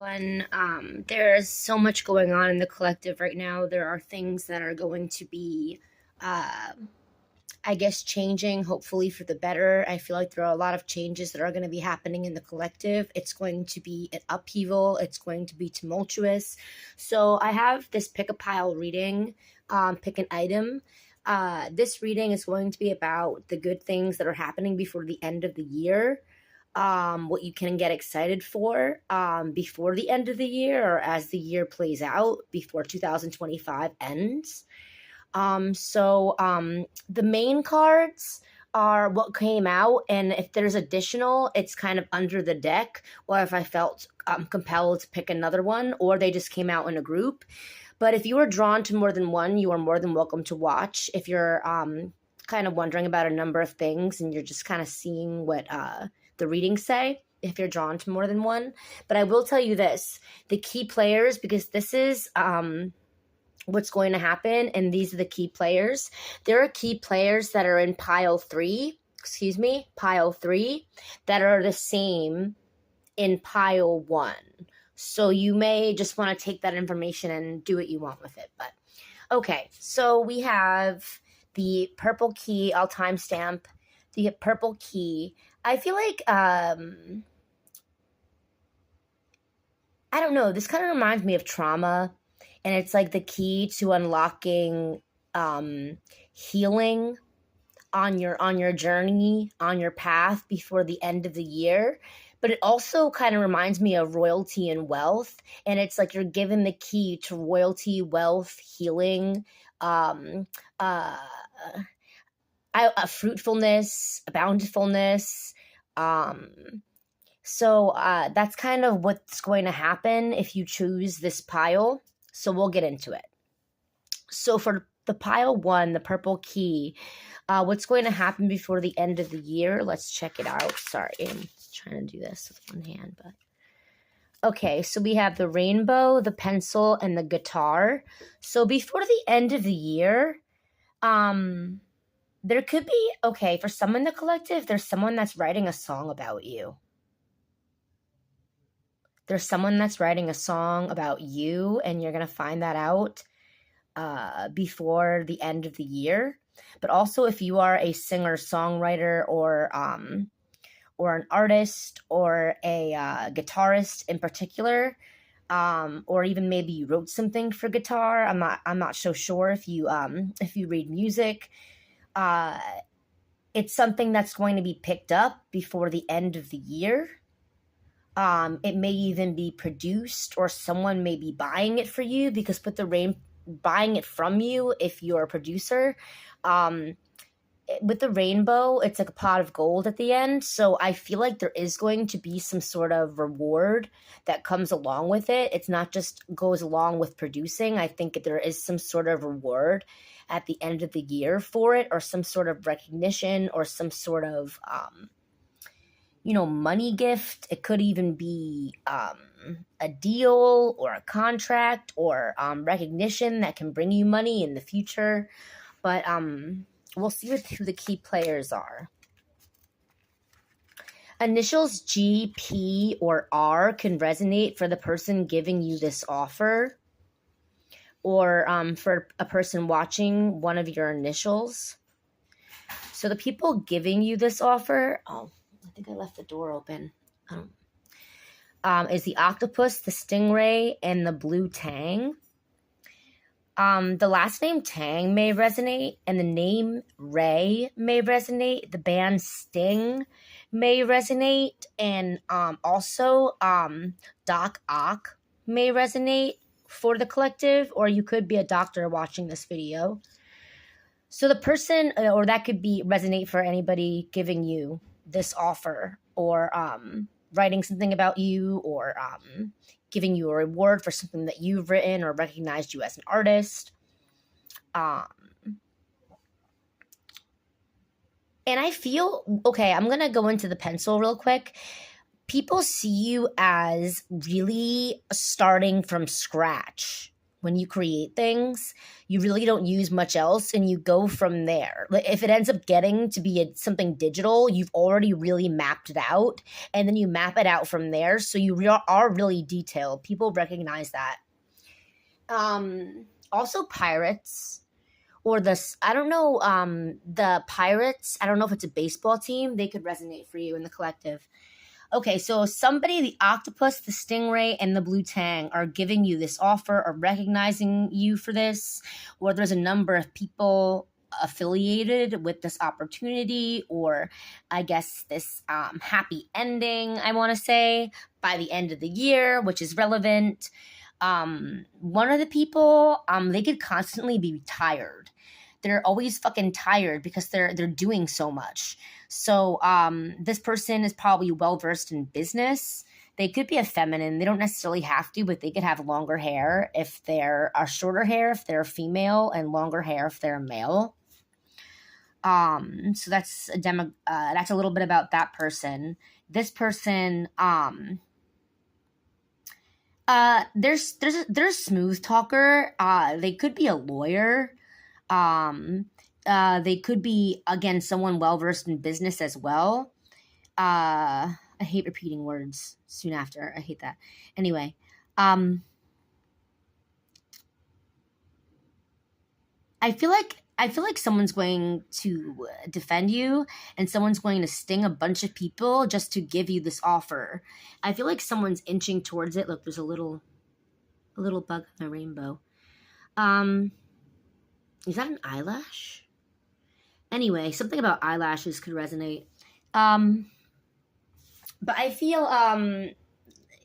When there's so much going on in the collective right now, there are things that are going to be, uh, I guess, changing, hopefully for the better. I feel like there are a lot of changes that are going to be happening in the collective. It's going to be an upheaval, it's going to be tumultuous. So I have this pick a pile reading, pick an item. This reading is going to be about the good things that are happening before the end of the year, what you can get excited for before the end of the year or as the year plays out before 2025 ends. The main cards are what came out, and if there's additional, it's kind of under the deck, or if I felt compelled to pick another one, or they just came out in a group. But if you are drawn to more than one, you are more than welcome to watch. If you're kind of wondering about a number of things and you're just kind of seeing what the readings say, if you're drawn to more than one. But I will tell you this, the key players, because this is what's going to happen, and these are the key players. There are key players that are in pile three, that are the same in pile one. So you may just want to take that information and do what you want with it. But okay, so we have the purple key. I'll timestamp the purple key. I feel like I don't know, this kind of reminds me of trauma, and it's like the key to unlocking healing on your journey, on your path before the end of the year. But it also kind of reminds me of royalty and wealth, and it's like you're given the key to royalty, wealth, healing, um uh fruitfulness, bountifulness. um that's kind of what's going to happen if you choose this pile. So we'll get into it. So for the pile one, the purple key, what's going to happen before the end of the year? Let's check it out. Sorry, I'm trying to do this with one hand, but okay. So we have the rainbow, the pencil, and the guitar. So before the end of the year, there could be, okay, for some in the collective, there's someone that's writing a song about you. There's someone that's writing a song about you, and you're going to find that out before the end of the year. But also, if you are a singer-songwriter or an artist or a guitarist in particular, or even maybe you wrote something for guitar. I'm not so sure if you read music. It's something that's going to be picked up before the end of the year. It may even be produced, or someone may be buying it for you, because buying it from you if you're a producer. With the rainbow, it's like a pot of gold at the end. So I feel like there is going to be some sort of reward that comes along with it. It's not just goes along with producing. I think there is some sort of reward at the end of the year for it, or some sort of recognition, or some sort of money gift. It could even be a deal or a contract, or recognition that can bring you money in the future. But we'll see who the key players are. Initials G, P, or R can resonate for the person giving you this offer, or for a person watching one of your initials. So the people giving you this offer, I think I left the door open, is the octopus, the stingray, and the blue tang. The last name Tang may resonate, and the name Ray may resonate. The band Sting may resonate, and also Doc Ock may resonate for the collective, or you could be a doctor watching this video. So the person, or that could be resonate for anybody giving you this offer, or writing something about you, or giving you a reward for something that you've written, or recognized you as an artist. And I feel, okay, I'm going to go into the pencil real quick. People see you as really starting from scratch. when you create things, you really don't use much else and you go from there. Like if it ends up getting to be something digital, you've already really mapped it out and then you map it out from there. So you are really detailed. People recognize that. Also pirates or I don't know, the Pirates, I don't know if it's a baseball team, they could resonate for you in the collective. Okay, so somebody, the octopus, the stingray, and the blue tang are giving you this offer or recognizing you for this, or there's a number of people affiliated with this opportunity, or I guess this happy ending, I want to say, by the end of the year, which is relevant. One of the people, they could constantly be tired. They're always fucking tired because they're doing so much. So this person is probably well versed in business. They could be a feminine. They don't necessarily have to, but they could have longer hair if they're shorter hair if they're female, and longer hair if they're male. So that's that's a little bit about that person. This person, there's a smooth talker. They could be a lawyer. They could be, again, someone well versed in business as well. I hate repeating words soon after. I hate that. Anyway, I feel like someone's going to defend you and someone's going to sting a bunch of people just to give you this offer. I feel like someone's inching towards it. Look, there's a little bug on the rainbow. Is that an eyelash? Anyway, something about eyelashes could resonate. But I feel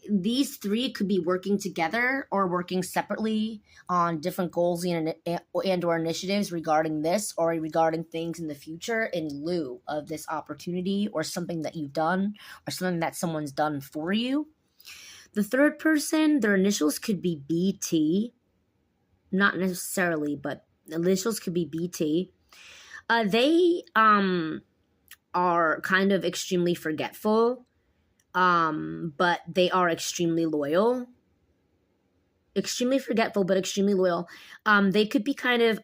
these three could be working together or working separately on different goals and or initiatives regarding this or regarding things in the future in lieu of this opportunity or something that you've done or something that someone's done for you. The third person, their initials could be BT. Not necessarily, but initials could be BT. They are kind of extremely forgetful, but they are extremely loyal. Extremely forgetful, but extremely loyal. They could be kind of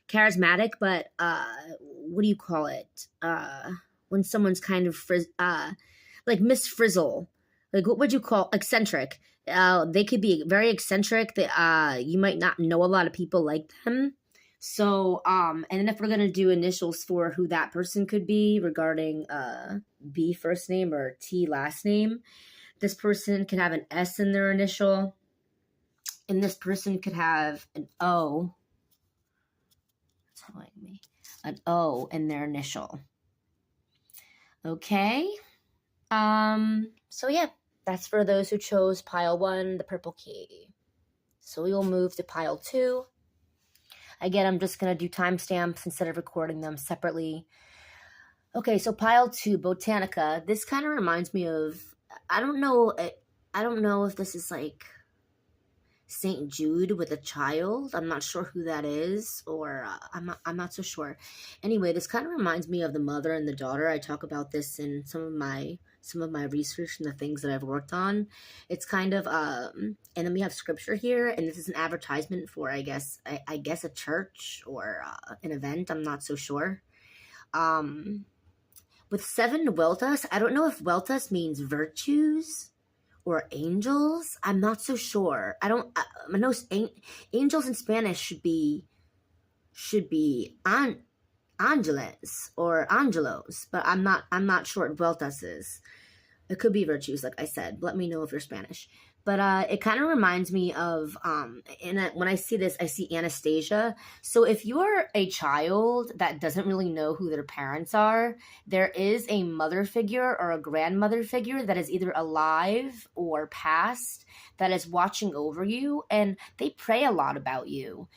charismatic, but what do you call it? When someone's kind of like Miss Frizzle. Like, what would you call eccentric? They could be very eccentric. You might not know a lot of people like them. So, and then if we're going to do initials for who that person could be regarding B first name or T last name, this person could have an S in their initial, and this person could have an O. It's telling me an O in their initial. Okay. So yeah, that's for those who chose pile 1, the purple key. So we will move to pile 2. Again, I'm just going to do timestamps instead of recording them separately. Okay, so pile 2, Botanica. This kind of reminds me of, I don't know if this is like St. Jude with a child. I'm not sure who that is, or I'm not so sure. Anyway, this kind of reminds me of the mother and the daughter. I talk about this in some of my research and the things that I've worked on. It's kind of and then we have scripture here, and this is an advertisement for I guess a church or an event. I'm not so sure. With 7 vueltas, I don't know if vueltas means virtues or angels. I'm not so sure. I know angels in Spanish should be angeles or angelos, but I'm not sure what vueltas is. It could be virtues, like I said. Let me know if you're Spanish. But it kind of reminds me of, when I see this, I see Anastasia. So if you're a child that doesn't really know who their parents are, there is a mother figure or a grandmother figure that is either alive or past that is watching over you, and they pray a lot about you.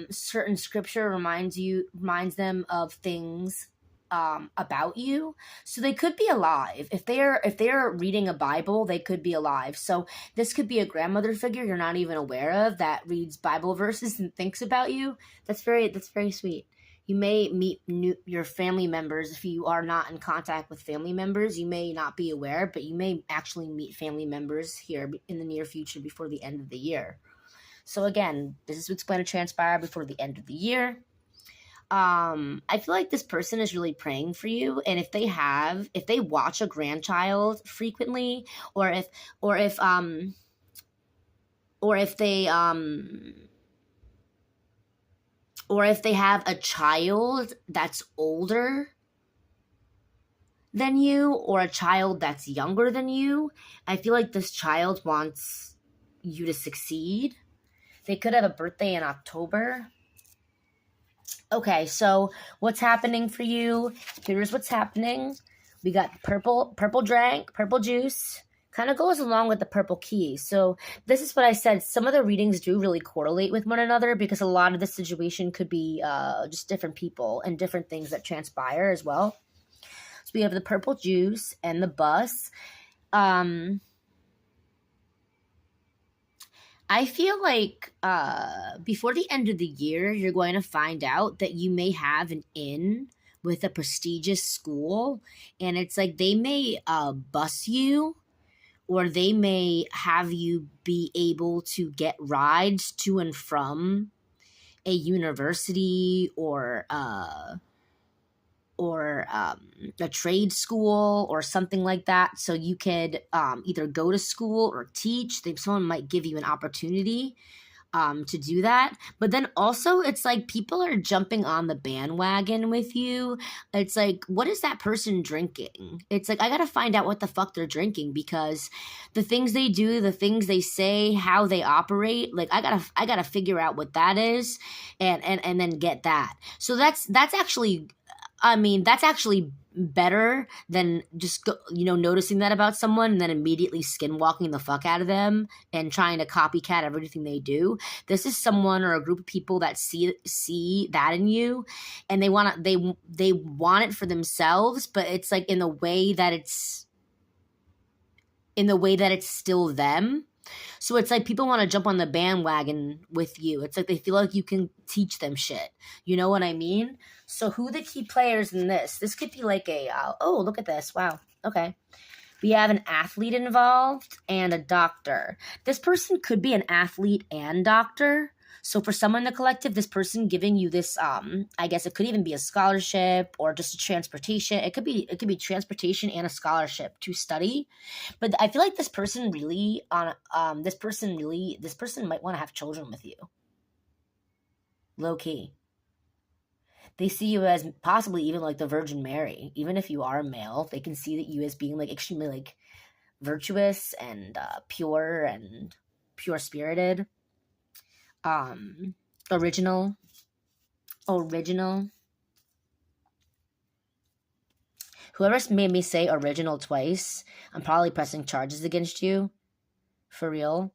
Certain scripture reminds them of things about you, so they could be alive. If they're reading a Bible, they could be alive. So this could be a grandmother figure you're not even aware of that reads Bible verses and thinks about you. That's very sweet. You may meet your family members. If you are not in contact with family members, you may not be aware, but you may actually meet family members here in the near future before the end of the year. So again, this is what's going to transpire before the end of the year. I feel like this person is really praying for you, and if they watch a grandchild frequently, or if they have a child that's older than you, or a child that's younger than you, I feel like this child wants you to succeed. They could have a birthday in October. Okay, so what's happening for you? Here's what's happening. We got purple juice. Kind of goes along with the purple key. So this is what I said. Some of the readings do really correlate with one another, because a lot of the situation could be just different people and different things that transpire as well. So we have the purple juice and the bus. I feel like before the end of the year, you're going to find out that you may have an in with a prestigious school, and it's like they may bus you, or they may have you be able to get rides to and from a university or a trade school or something like that. So you could either go to school or teach. Someone might give you an opportunity to do that. But then also it's like people are jumping on the bandwagon with you. It's like, what is that person drinking? It's like, I got to find out what the fuck they're drinking, because the things they do, the things they say, how they operate, like I got to figure out what that is and then get that. So that's actually, that's actually better than just noticing that about someone and then immediately skinwalking the fuck out of them and trying to copycat everything they do. This is someone or a group of people that see that in you, and they want it for themselves, but it's like in the way that it's still them. So it's like people want to jump on the bandwagon with you. It's like they feel like you can teach them shit. You know what I mean? So who the key players in this? This could be like oh, look at this. Wow. Okay. We have an athlete involved and a doctor. This person could be an athlete and doctor. So for someone in the collective, this person giving you this, I guess it could even be a scholarship or just a transportation. It could be transportation and a scholarship to study. But I feel like this person really this person might want to have children with you. Low key. They see you as possibly even like the Virgin Mary. Even if you are a male, they can see that you as being like extremely like virtuous and pure and pure spirited. Original. Whoever's made me say original twice, I'm probably pressing charges against you. For real.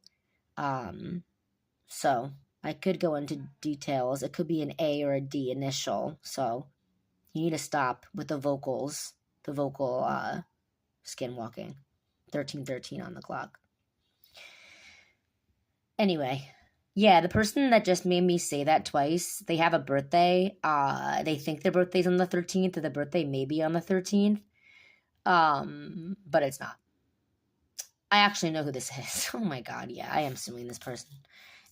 So I could go into details. It could be an A or a D initial. So you need to stop with the vocal skinwalking. 1313 on the clock. Anyway. Yeah, the person that just made me say that twice, they have a birthday. They think their birthday's on the 13th, or the birthday may be on the 13th. But it's not. I actually know who this is. Oh my god, yeah, I am suing this person.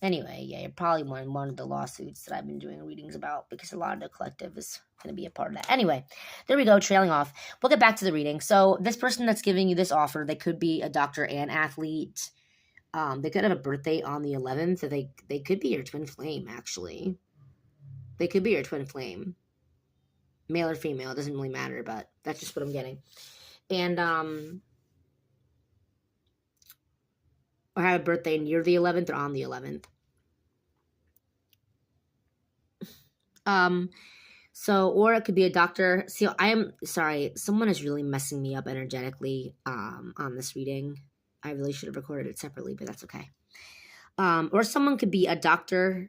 Anyway, yeah, you're probably one of the lawsuits that I've been doing readings about, because a lot of the collective is going to be a part of that. Anyway, there we go, trailing off. We'll get back to the reading. So this person that's giving you this offer, they could be a doctor and athlete. They could have a birthday on the 11th. So they could be your twin flame, actually. They could be your twin flame. Male or female, it doesn't really matter, but that's just what I'm getting. And, or have a birthday near the 11th or on the 11th. So, or it could be a doctor. See, I am sorry. Someone is really messing me up energetically, on this reading. I really should have recorded it separately, but that's okay. Or someone could be a doctor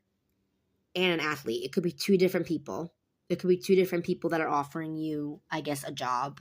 and an athlete. It could be two different people. It could be two different people that are offering you, I guess, a job.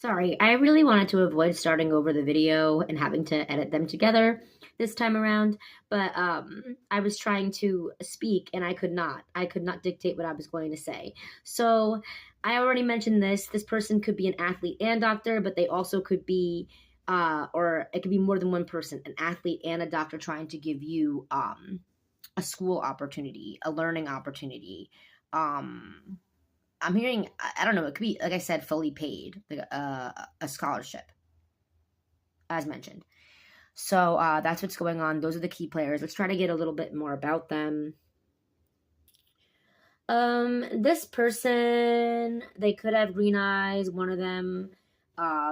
Sorry, I really wanted to avoid starting over the video and having to edit them together this time around, but I was trying to speak and I could not. I could not dictate what I was going to say. So I already mentioned this. This person could be an athlete and doctor, but they also could be, or it could be more than one person, an athlete and a doctor trying to give you a school opportunity, a learning opportunity. Um, I'm hearing, I don't know, it could be, like I said, fully paid, like a scholarship, as mentioned. So that's what's going on. Those are the key players. Let's try to get a little bit more about them. This person, they could have green eyes, one of them.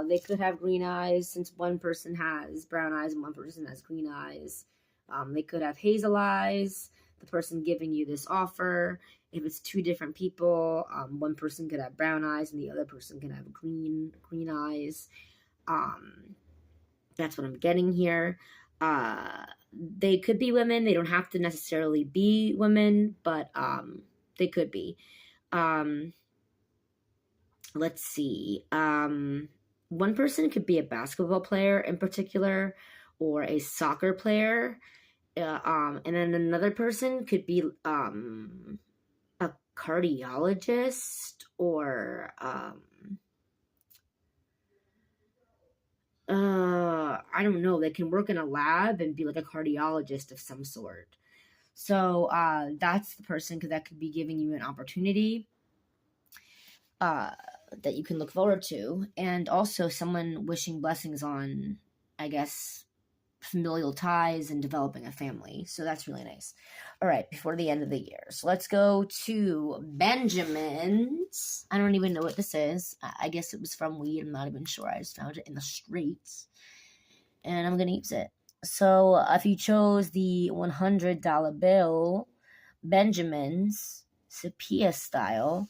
They could have green eyes since one person has brown eyes and one person has green eyes. They could have hazel eyes, the person giving you this offer. If it's two different people, one person could have brown eyes and the other person could have green eyes. That's what I'm getting here. They could be women. They don't have to necessarily be women, but they could be. Let's see. One person could be a basketball player in particular, or a soccer player. And then another person could be a cardiologist, or I don't know. They can work in a lab and be like a cardiologist of some sort. So that's the person that could be giving you an opportunity that you can look forward to, and also someone wishing blessings on, I guess, familial ties and developing a family. So that's really nice. All right, before the end of the year. So let's go to Benjamin's. I don't even know what this is. I guess it was from weed. I'm not even sure. I just found it in the streets. And I'm going to use it. So if you chose the $100 bill, Benjamin's sepia style,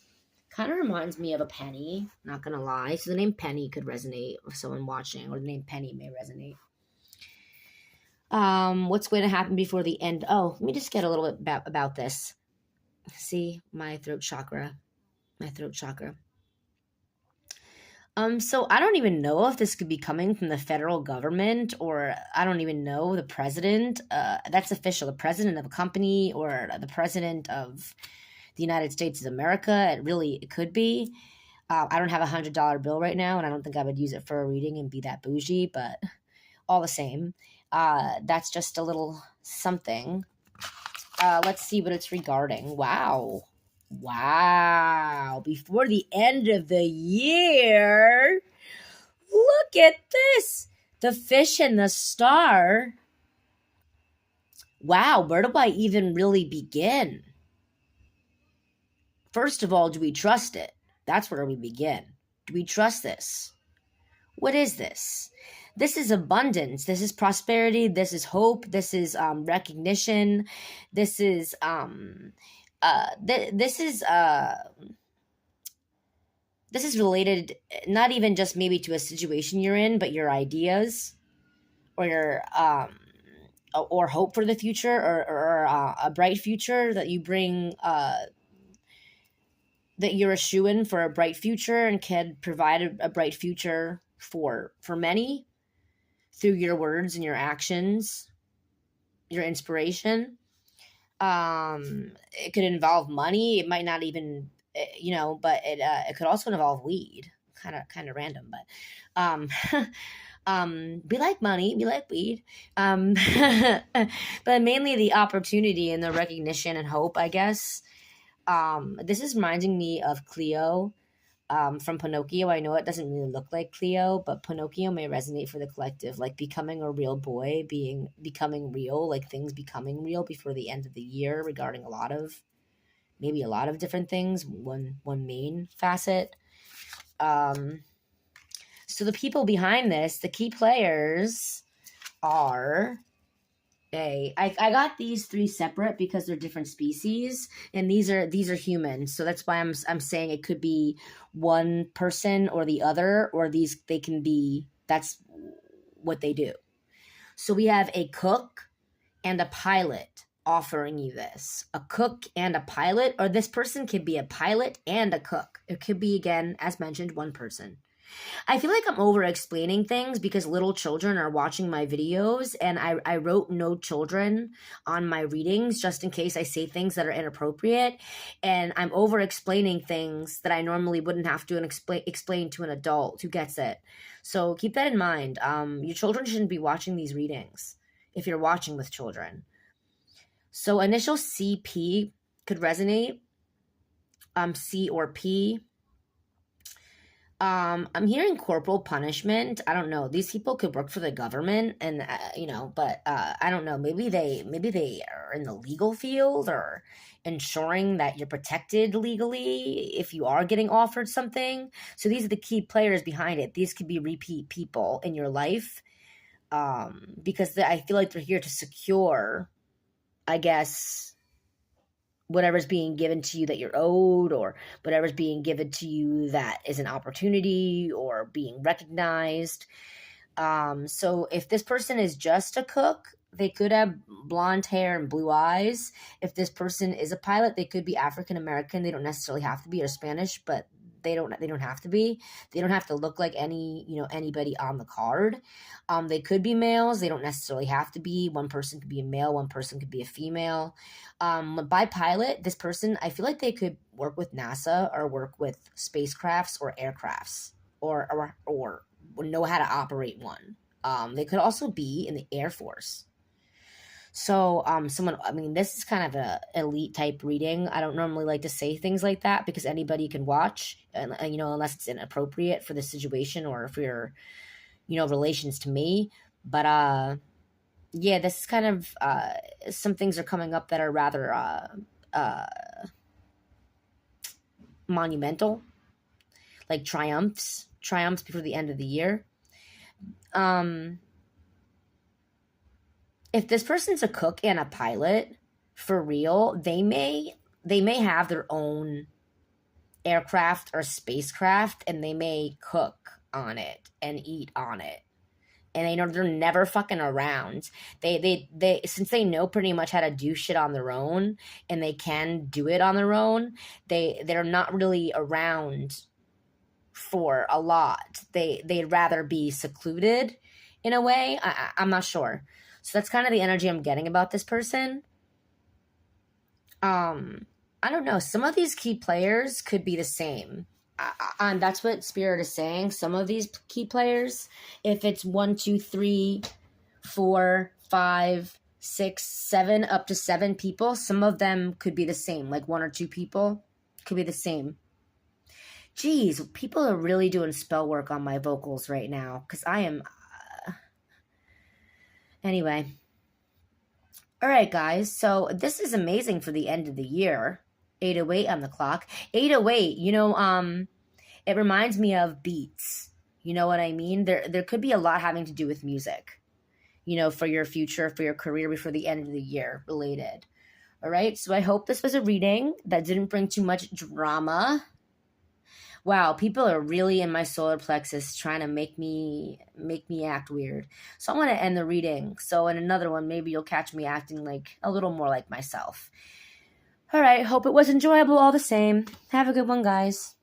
kind of reminds me of a penny, not going to lie. So the name Penny could resonate with someone watching, or the name Penny may resonate. What's going to happen before the end? Oh, let me just get a little bit about this. See, my throat chakra. So I don't even know if this could be coming from the federal government, or I don't even know, the president. That's official. The president of a company, or the president of the United States of America. It could be. I don't have $100 bill right now, and I don't think I would use it for a reading and be that bougie, but all the same, that's just a little something. Let's see what it's regarding. Wow. Before the end of the year, look at this. The fish and the star. Wow, where do I even really begin? First of all, do we trust it? That's where we begin. Do we trust this? What is this? This is abundance. This is prosperity. This is hope. This is recognition. This is this is related not even just maybe to a situation you're in, but your ideas, or your or hope for the future, or a bright future that you bring. That you're a shoo-in for a bright future and can provide a bright future for many through your words and your actions, your inspiration. It could involve money. It might not even, but it could also involve weed. Kind of random, but be like money, be like weed. But mainly the opportunity and the recognition and hope, I guess. This is reminding me of Cleo from Pinocchio. I know it doesn't really look like Cleo, but Pinocchio may resonate for the collective, like becoming a real boy, becoming real, like things becoming real before the end of the year regarding a lot of different things, one main facet. So the people behind this, the key players are... I got these three separate because they're different species, and these are humans. So that's why I'm saying it could be one person or the other, or they can be, that's what they do. So we have a cook and a pilot offering you this. A cook and a pilot, or this person could be a pilot and a cook. It could be, again, as mentioned, one person. I feel like I'm over explaining things because little children are watching my videos, and I wrote no children on my readings just in case I say things that are inappropriate, and I'm over explaining things that I normally wouldn't have to explain to an adult who gets it. So keep that in mind. Your children shouldn't be watching these readings if you're watching with children. So initial CP could resonate. C or P. I'm hearing corporal punishment. I don't know. These people could work for the government, and but I don't know. Maybe they are in the legal field or ensuring that you're protected legally if you are getting offered something. So these are the key players behind it. These could be repeat people in your life, because I feel like they're here to secure, I guess, whatever's being given to you that you're owed, or whatever's being given to you that is an opportunity or being recognized. So if this person is just a cook, they could have blonde hair and blue eyes. If this person is a pilot, they could be African American. They don't necessarily have to be, or Spanish, but they don't have to be. They don't have to look like anybody on the card. They could be males. They don't necessarily have to be. One person could be a male, one person could be a female. By pilot, this person, I feel like they could work with NASA or work with spacecrafts or aircrafts, or know how to operate one. They could also be in the Air Force. So, this is kind of a elite type reading. I don't normally like to say things like that because anybody can watch, and unless it's inappropriate for the situation or for your, relations to me. But yeah, this is kind of some things are coming up that are rather monumental, like triumphs before the end of the year. If this person's a cook and a pilot, for real, they may have their own aircraft or spacecraft, and they may cook on it and eat on it. And they're never fucking around. They since they know pretty much how to do shit on their own, and they can do it on their own, they're not really around for a lot. They'd rather be secluded in a way. I'm not sure. So that's kind of the energy I'm getting about this person. I don't know. Some of these key players could be the same. And that's what Spirit is saying. Some of these key players, if it's 1, 2, 3, 4, 5, 6, 7, up to 7 people, some of them could be the same. Like 1 or 2 people could be the same. Geez, people are really doing spell work on my vocals right now because I am... Anyway. All right, guys. So this is amazing for the end of the year. 8:08 on the clock. 8:08, it reminds me of beats. You know what I mean? There could be a lot having to do with music, for your future, for your career before the end of the year related. All right. So I hope this was a reading that didn't bring too much drama. Wow, people are really in my solar plexus trying to make me act weird. So I want to end the reading. So in another one, maybe you'll catch me acting like a little more like myself. All right, hope it was enjoyable all the same. Have a good one, guys.